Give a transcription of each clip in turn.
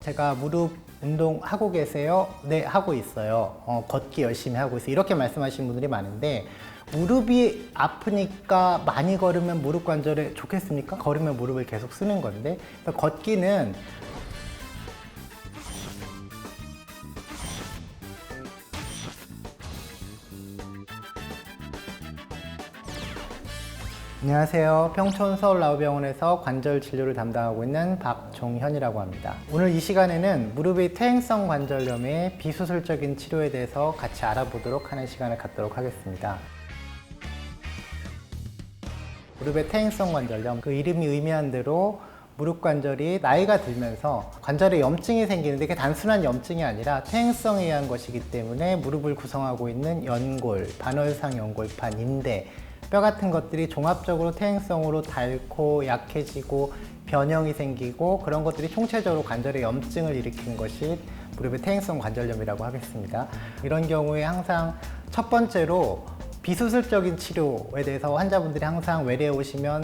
제가 무릎 운동 하고 계세요? 네, 하고 있어요. 걷기 열심히 하고 있어요. 이렇게 말씀하시는 분들이 많은데, 무릎이 아프니까 많이 걸으면 무릎 관절에 좋겠습니까? 걸으면 무릎을 계속 쓰는 건데, 그래서 걷기는 안녕하세요. 평촌 서울라우병원에서 관절 진료를 담당하고 있는 박종현이라고 합니다. 오늘 이 시간에는 무릎의 퇴행성 관절염의 비수술적인 치료에 대해서 같이 알아보도록 하는 시간을 갖도록 하겠습니다. 무릎의 퇴행성 관절염, 그 이름이 의미한 대로 무릎 관절이 나이가 들면서 관절에 염증이 생기는데, 이게 단순한 염증이 아니라 퇴행성에 의한 것이기 때문에 무릎을 구성하고 있는 연골, 반월상 연골판, 인대, 뼈 같은 것들이 종합적으로 퇴행성으로 닳고 약해지고 변형이 생기고, 그런 것들이 총체적으로 관절에 염증을 일으키는 것이 무릎의 퇴행성 관절염이라고 하겠습니다. 이런 경우에 항상 첫 번째로 비수술적인 치료에 대해서 환자분들이 항상 외래에 오시면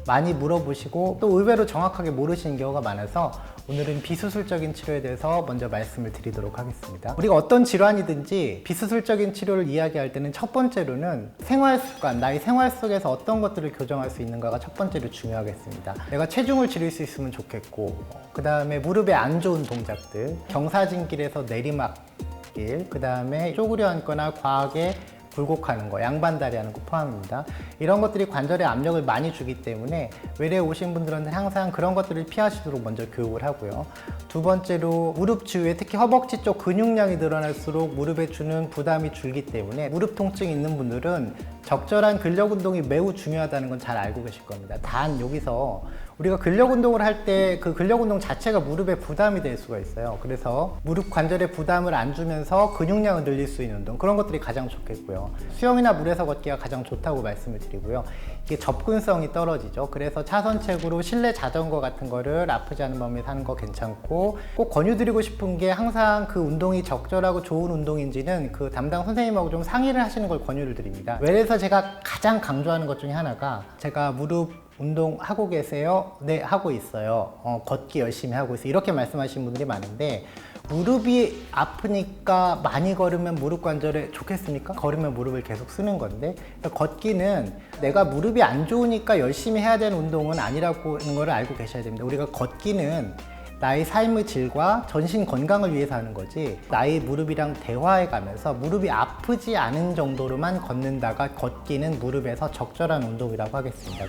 많이 물어보시고, 또 의외로 정확하게 모르시는 경우가 많아서 오늘은 비수술적인 치료에 대해서 먼저 말씀을 드리도록 하겠습니다. 우리가 어떤 질환이든지 비수술적인 치료를 이야기할 때는 첫 번째로는 생활 습관, 나의 생활 속에서 어떤 것들을 교정할 수 있는가가 첫 번째로 중요하겠습니다. 내가 체중을 줄일 수 있으면 좋겠고, 그 다음에 무릎에 안 좋은 동작들, 경사진길에서 내리막길, 그 다음에 쪼그려 앉거나 과하게 굴곡하는 거, 양반다리 하는 거 포함입니다. 이런 것들이 관절에 압력을 많이 주기 때문에 외래에 오신 분들은 항상 그런 것들을 피하시도록 먼저 교육을 하고요. 두 번째로 무릎 주위에, 특히 허벅지 쪽 근육량이 늘어날수록 무릎에 주는 부담이 줄기 때문에 무릎 통증이 있는 분들은 적절한 근력 운동이 매우 중요하다는 건 잘 알고 계실 겁니다. 단 여기서 우리가 근력 운동을 할 때 그 근력 운동 자체가 무릎에 부담이 될 수가 있어요. 그래서 무릎 관절에 부담을 안 주면서 근육량을 늘릴 수 있는 운동, 그런 것들이 가장 좋겠고요. 수영이나 물에서 걷기가 가장 좋다고 말씀을 드리고요. 이게 접근성이 떨어지죠. 그래서 차선책으로 실내 자전거 같은 거를 아프지 않은 범위에서 하는 거 괜찮고, 꼭 권유드리고 싶은 게 항상 그 운동이 적절하고 좋은 운동인지는 그 담당 선생님하고 좀 상의를 하시는 걸 권유를 드립니다. 외래에서 제가 가장 강조하는 것 중에 하나가, 제가 무릎 운동 하고 계세요? 네, 하고 있어요. 걷기 열심히 하고 있어요. 이렇게 말씀하시는 분들이 많은데, 무릎이 아프니까 많이 걸으면 무릎 관절에 좋겠습니까? 걸으면 무릎을 계속 쓰는 건데, 걷기는 내가 무릎이 안 좋으니까 열심히 해야 되는 운동은 아니라고 하는 걸 알고 계셔야 됩니다. 우리가 걷기는 나의 삶의 질과 전신 건강을 위해서 하는 거지, 나의 무릎이랑 대화해 가면서 무릎이 아프지 않은 정도로만 걷는다가 걷기는 무릎에서 적절한 운동이라고 하겠습니다.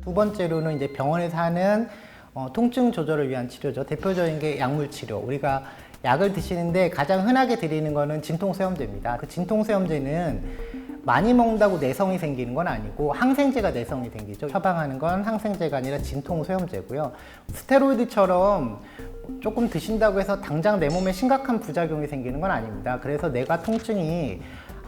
두 번째로는 이제 병원에서 하는 통증 조절을 위한 치료죠. 대표적인 게 약물 치료. 우리가 약을 드시는데 가장 흔하게 드리는 거는 진통소염제입니다. 그 진통소염제는 많이 먹는다고 내성이 생기는 건 아니고 항생제가 내성이 생기죠. 처방하는 건 항생제가 아니라 진통소염제고요. 스테로이드처럼 조금 드신다고 해서 당장 내 몸에 심각한 부작용이 생기는 건 아닙니다. 그래서 내가 통증이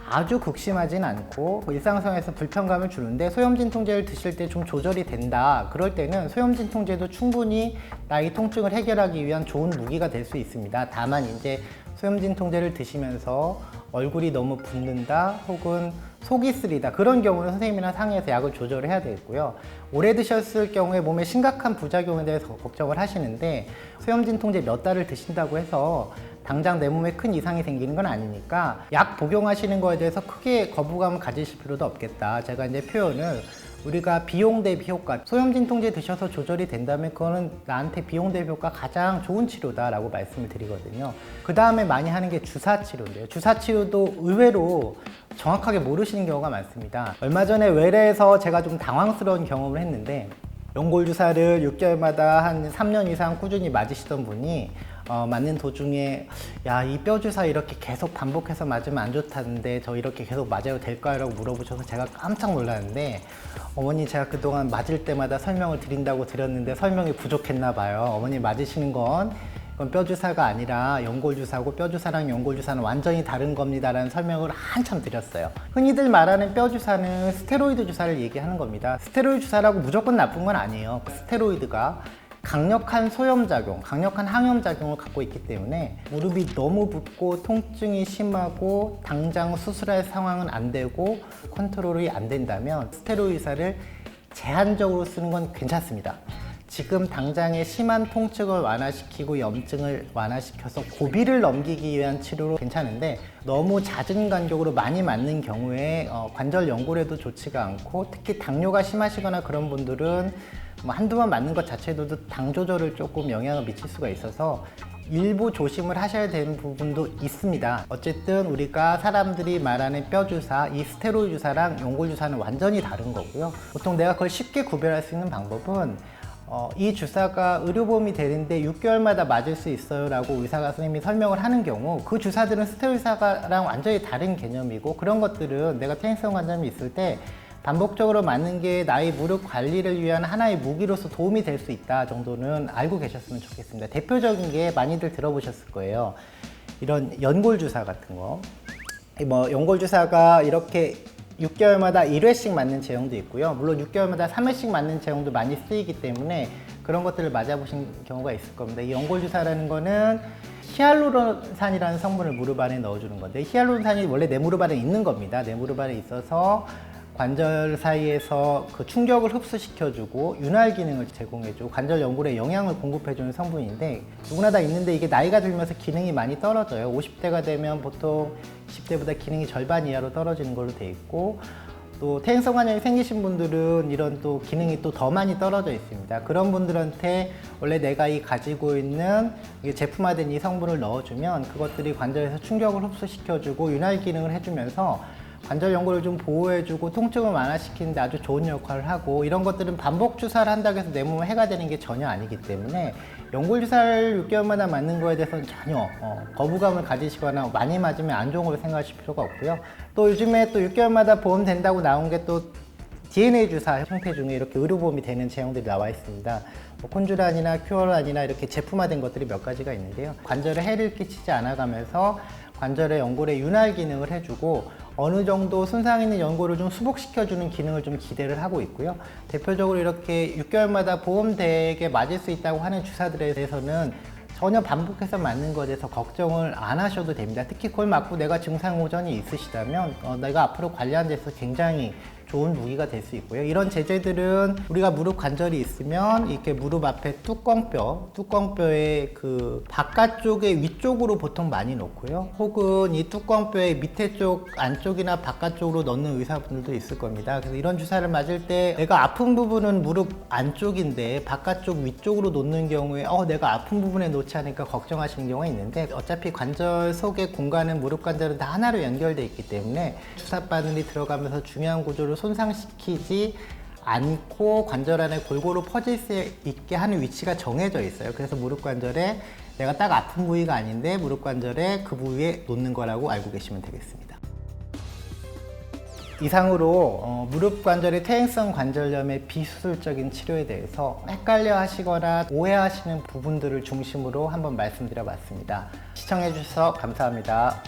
아주 극심하진 않고 일상생활에서 불편감을 주는데 소염진통제를 드실 때 좀 조절이 된다, 그럴 때는 소염진통제도 충분히 나의 통증을 해결하기 위한 좋은 무기가 될 수 있습니다. 다만 이제 소염진통제를 드시면서 얼굴이 너무 붓는다, 혹은 속이 쓰리다, 그런 경우는 선생님이랑 상의해서 약을 조절을 해야 되겠고요. 오래 드셨을 경우에 몸에 심각한 부작용에 대해서 걱정을 하시는데, 소염진통제 몇 달을 드신다고 해서 당장 내 몸에 큰 이상이 생기는 건 아니니까 약 복용하시는 거에 대해서 크게 거부감을 가지실 필요도 없겠다. 제가 이제 표현을, 우리가 비용 대비 효과, 소염진통제 드셔서 조절이 된다면 그거는 나한테 비용 대비 효과 가장 좋은 치료다라고 말씀을 드리거든요. 그 다음에 많이 하는 게 주사치료인데요. 주사치료도 의외로 정확하게 모르시는 경우가 많습니다. 얼마 전에 외래에서 제가 좀 당황스러운 경험을 했는데, 연골 주사를 6개월마다 한 3년 이상 꾸준히 맞으시던 분이 맞는 도중에, 야, 이 뼈 주사 이렇게 계속 반복해서 맞으면 안 좋다는데 저 이렇게 계속 맞아도 될까요? 라고 물어보셔서 제가 깜짝 놀랐는데, 어머니 제가 그동안 맞을 때마다 설명을 드린다고 드렸는데 설명이 부족했나 봐요. 어머니 맞으시는 건 이건 뼈 주사가 아니라 연골 주사고, 뼈 주사랑 연골 주사는 완전히 다른 겁니다라는 설명을 한참 드렸어요. 흔히들 말하는 뼈 주사는 스테로이드 주사를 얘기하는 겁니다. 스테로이드 주사라고 무조건 나쁜 건 아니에요. 스테로이드가 강력한 소염작용, 강력한 항염작용을 갖고 있기 때문에 무릎이 너무 붓고 통증이 심하고 당장 수술할 상황은 안 되고 컨트롤이 안 된다면 스테로이드 주사를 제한적으로 쓰는 건 괜찮습니다. 지금 당장의 심한 통증을 완화시키고 염증을 완화시켜서 고비를 넘기기 위한 치료로 괜찮은데 너무 잦은 간격으로 많이 맞는 경우에 관절 연골에도 좋지가 않고 특히 당뇨가 심하시거나 그런 분들은 뭐 한두 번 맞는 것 자체도 당 조절을 조금 영향을 미칠 수가 있어서 일부 조심을 하셔야 되는 부분도 있습니다. 어쨌든 우리가 사람들이 말하는 뼈 주사, 이 스테로이드 주사랑 연골 주사는 완전히 다른 거고요. 보통 내가 그걸 쉽게 구별할 수 있는 방법은 이 주사가 의료보험이 되는데 6개월마다 맞을 수 있어요 라고 의사가 선생님이 설명을 하는 경우 그 주사들은 스테로이드 주사랑 완전히 다른 개념이고 그런 것들은 내가 퇴행성 관절염이 있을 때 반복적으로 맞는 게 나의 무릎 관리를 위한 하나의 무기로서 도움이 될 수 있다 정도는 알고 계셨으면 좋겠습니다. 대표적인 게 많이들 들어보셨을 거예요. 이런 연골 주사 같은 거. 뭐 연골 주사가 이렇게 6개월마다 1회씩 맞는 제형도 있고요. 물론 6개월마다 3회씩 맞는 제형도 많이 쓰이기 때문에 그런 것들을 맞아보신 경우가 있을 겁니다. 이 연골 주사라는 거는 히알루론산이라는 성분을 무릎 안에 넣어주는 건데 히알루론산이 원래 내 무릎 안에 있는 겁니다. 내 무릎 안에 있어서 관절 사이에서 그 충격을 흡수시켜주고 윤활 기능을 제공해주고 관절 연골에 영양을 공급해주는 성분인데 누구나 다 있는데 이게 나이가 들면서 기능이 많이 떨어져요. 50대가 되면 보통 20대보다 기능이 절반 이하로 떨어지는 걸로 돼 있고 또 퇴행성 관절이 생기신 분들은 이런 또 기능이 또 더 많이 떨어져 있습니다. 그런 분들한테 원래 내가 이 가지고 있는 제품화된 이 성분을 넣어주면 그것들이 관절에서 충격을 흡수시켜주고 윤활 기능을 해주면서 관절 연골을 좀 보호해주고 통증을 완화시키는데 아주 좋은 역할을 하고 이런 것들은 반복 주사를 한다고 해서 내 몸에 해가 되는 게 전혀 아니기 때문에 연골 주사를 6개월마다 맞는 거에 대해서는 전혀 거부감을 가지시거나 많이 맞으면 안 좋은 걸로 생각하실 필요가 없고요. 또 요즘에 또 6개월마다 보험 된다고 나온 게 또 DNA 주사 형태 중에 이렇게 의료보험이 되는 제형들이 나와 있습니다. 뭐 콘주란이나 큐어란이나 이렇게 제품화된 것들이 몇 가지가 있는데요. 관절에 해를 끼치지 않아가면서 관절의 연골에 윤활 기능을 해주고 어느 정도 손상 있는 연골을 좀 수복시켜주는 기능을 좀 기대를 하고 있고요. 대표적으로 이렇게 6개월마다 보험되게 맞을 수 있다고 하는 주사들에 대해서는 전혀 반복해서 맞는 것에 대해서 걱정을 안 하셔도 됩니다. 특히 그걸 맞고 내가 증상 호전이 있으시다면 내가 앞으로 관리하는 데서 굉장히 좋은 무기가 될 수 있고요. 이런 제재들은 우리가 무릎 관절이 있으면 이렇게 무릎 앞에 뚜껑뼈의 그 바깥쪽에 위쪽으로 보통 많이 놓고요. 혹은 이 뚜껑뼈의 밑에 쪽 안쪽이나 바깥쪽으로 넣는 의사분들도 있을 겁니다. 그래서 이런 주사를 맞을 때 내가 아픈 부분은 무릎 안쪽인데 바깥쪽 위쪽으로 놓는 경우에 내가 아픈 부분에 놓지 않으니까 걱정하시는 경우가 있는데 어차피 관절 속의 공간은 무릎 관절은 다 하나로 연결되어 있기 때문에 주사 바늘이 들어가면서 중요한 구조를 손상시키지 않고 관절 안에 골고루 퍼질 수 있게 하는 위치가 정해져 있어요. 그래서 무릎 관절에 내가 딱 아픈 부위가 아닌데 무릎 관절에 그 부위에 놓는 거라고 알고 계시면 되겠습니다. 이상으로 무릎 관절의 퇴행성 관절염의 비수술적인 치료에 대해서 헷갈려 하시거나 오해하시는 부분들을 중심으로 한번 말씀드려 봤습니다. 시청해 주셔서 감사합니다.